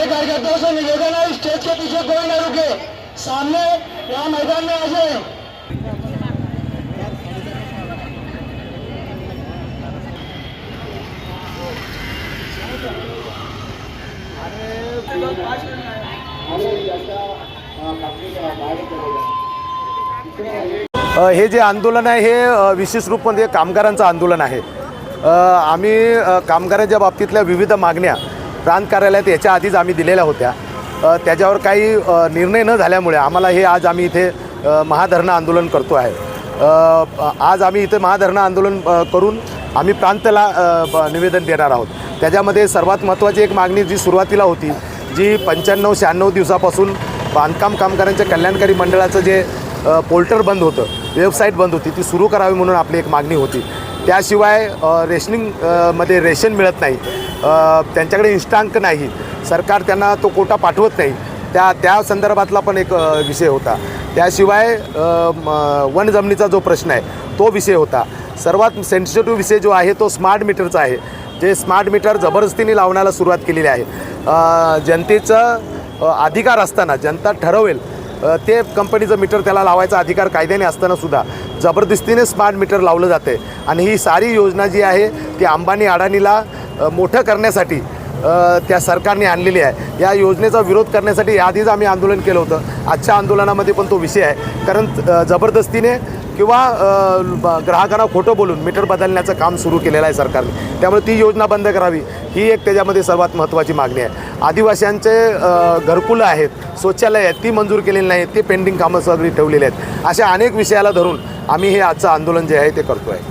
कार्यकर्ताओं से निवेदन है, स्टेज के पीछे कोई न रुके, सामने यहाँ मैदान में आ जाए। हे जे आंदोलन आहे हे विशेष रूपामध्ये कामगारांचं आंदोलन आहे। आम्ही कामगारांच्या बाबतीतल्या विविध मागण्या प्रांत कार्यालयात याच्या आधीच आम्ही दिलेल्या होत्या। त्याच्यावर काही निर्णय न झाल्यामुळे आम्हाला हे आज आम्ही इथे महाधरणं आंदोलन करतो आहे। आज आम्ही इथे महाधरणं आंदोलन करून आम्ही प्रांतला निवेदन देणार आहोत। त्याच्यामध्ये सर्वात महत्त्वाची एक मागणी जी सुरुवातीला होती, जी 95-96 दिवसापासून बांधकाम कामगारांच्या कल्याणकारी मंडळाचं जे पोर्टल बंद होतं, वेबसाईट बंद होती, ती सुरू करावी म्हणून आपली एक मागणी होती। त्याशिवाय रेशनिंगमध्ये रेशन मिळत नाही, त्यांच्याकडे इष्टांक नाही, सरकार त्यांना तो कोटा पाठवत नाही, त्या संदर्भातला पण एक विषय होता। त्याशिवाय वन जमिनीचा जो प्रश्न आहे तो विषय होता। सर्वात सेन्सिटिव्ह विषय जो आहे तो स्मार्ट मीटरचा आहे, जे स्मार्ट मीटर जबरदस्तीने लावण्याला सुरुवात केलेली आहे। जनतेचा अधिकार असताना, जनता ठरवेल ते कंपनीचं मीटर त्याला लावायचा अधिकार कायद्याने असतानासुद्धा जबरदस्तीने स्मार्ट मीटर लावलं जाते। आणि ही सारी योजना जी आहे ती अंबानी अडानीला मोठं करण्यासाठी त्या सरकारने आणलेली आहे। या योजनेचा विरोध करण्यासाठी आधीच आम्ही आंदोलन केलं होतं। आजच्या आंदोलनामध्ये पण तो विषय आहे, कारण जबरदस्तीने किंवा ग्राहकांना खोटं बोलून मीटर बदलण्याचं काम सुरू केलेलं आहे सरकारने। त्यामुळे ती योजना बंद करावी ही एक त्याच्यामध्ये सर्वात महत्त्वाची मागणी आहे। आदिवासींचे घरकुलं आहेत, शौचालय आहेत, ती मंजूर केलेली नाहीत, ते पेंडिंग कामं सगळी ठेवलेली आहेत। अशा अनेक विषयाला धरून आम्ही हे आजचं आंदोलन जे आहे ते करतो आहे।